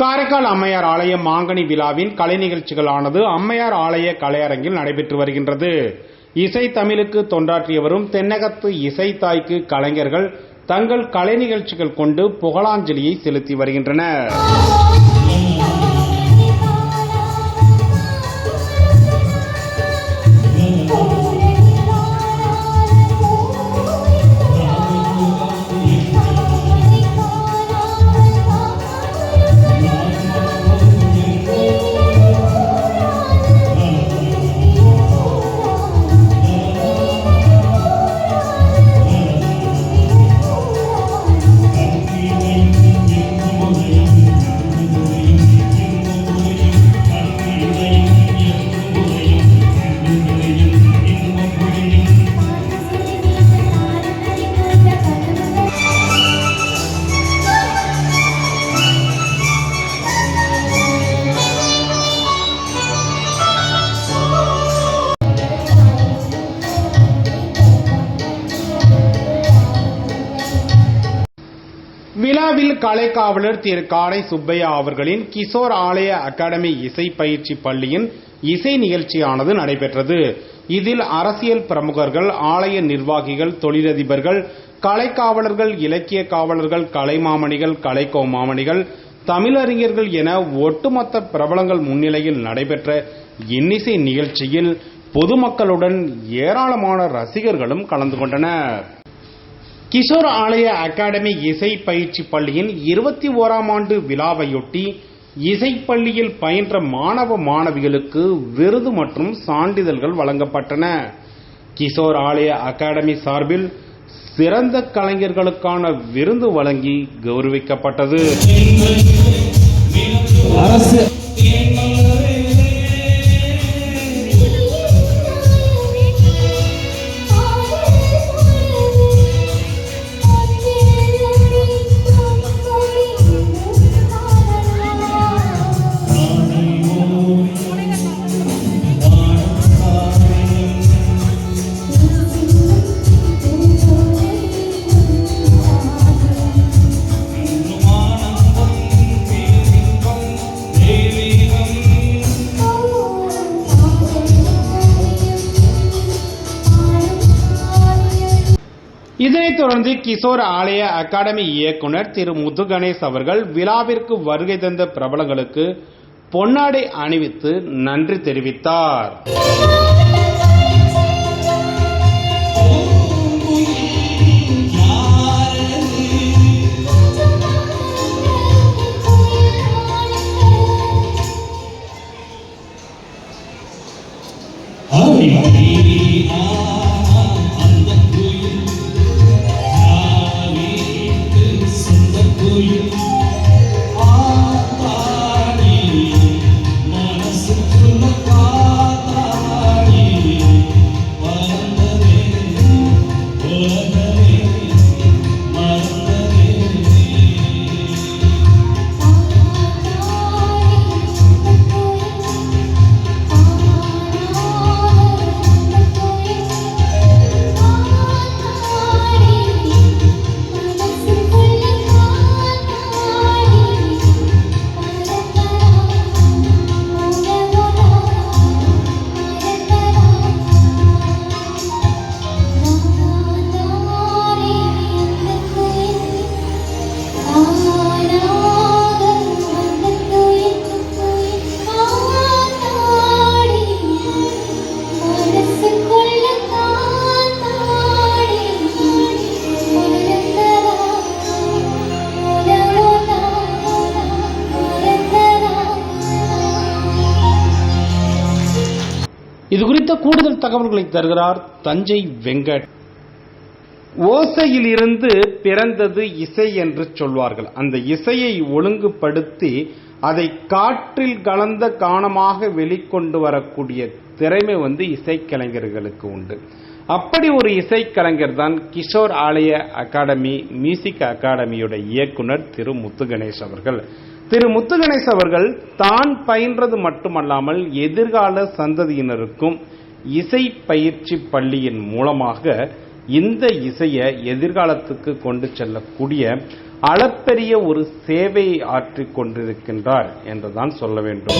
காரைக்கால் அம்மையார் ஆலய மாங்கனி விழாவின் கலை நிகழ்ச்சிகளானது அம்மையார் ஆலய கலையரங்கில் நடைபெற்று வருகின்றது. இசை தமிழுக்கு தொண்டாற்றியவரும் தென்னகத்து இசை தாய்க்கு கலைஞர்கள் தங்கள் கலை நிகழ்ச்சிகள் கொண்டு புகழாஞ்சலியை செலுத்தி வருகின்றனர். விழாவில் கலை காவலர் திரு காடை சுப்பையா அவர்களின் கிஷோர் ஆலய அகாடமி இசை பயிற்சி பள்ளியின் இசை நிகழ்ச்சியானது நடைபெற்றது. இதில் அரசியல் பிரமுகர்கள், ஆலய நிர்வாகிகள், தொழிலதிபர்கள், கலை காவலர்கள், இலக்கிய காவலர்கள், கலைமாமணிகள், கலைக்கோமாமணிகள், தமிழறிஞர்கள் என ஒட்டுமொத்த பிரபலங்கள் முன்னிலையில் நடைபெற்ற இன்னிசை நிகழ்ச்சியில் பொதுமக்களுடன் ஏராளமான ரசிகர்களும் கலந்து கொண்டனர். கிஷோர் ஆலய அகாடமி இசை பயிற்சி பள்ளியின் 21ஆம் ஆண்டு விழாவையொட்டி இசைப்பள்ளியில் பயின்ற மாணவ மாணவிகளுக்கு விருது மற்றும் சான்றிதழ்கள் வழங்கப்பட்டன. கிஷோர் ஆலய அகாடமி சார்பில் சிறந்த கலைஞர்களுக்கான விருது வழங்கி கௌரவிக்கப்பட்டது. இதனைத் தொடர்ந்து கிஷோர் ஆலய அகாடமி இயக்குனர் திரு முத்துகணேஷ் அவர்கள் விழாவிற்கு வருகை தந்த பிரபலங்களுக்கு பொன்னாடை அணிவித்து நன்றி தெரிவித்தார். இது குறித்த கூடுதல் தகவல்களை தருகிறார் தஞ்சை வெங்கட். ஓசையில் இருந்து பிறந்தது இசை என்று சொல்வார்கள். அந்த இசையை ஒழுங்குபடுத்தி அதை காற்றில் கலந்த கானமாக வெளிக்கொண்டு வரக்கூடிய திறமை இசைக்கலைஞர்களுக்கு உண்டு. அப்படி ஒரு இசைக்கலைஞர் தான் கிஷோர் ஆலய அகாடமி மியூசிக் அகாடமியோட இயக்குனர் திரு முத்துகணேஷ் அவர்கள். திரு முத்துகணேஷ் அவர்கள் தான் பயின்றது மட்டுமல்லாமல் எதிர்கால சந்ததியினருக்கும் இசை பயிற்சி பள்ளியின் மூலமாக இந்த இசையை எதிர்காலத்துக்கு கொண்டு செல்லக்கூடிய அளப்பெரிய ஒரு சேவையை ஆற்றிக் கொண்டிருக்கின்றார் என்றுதான் சொல்ல வேண்டும்.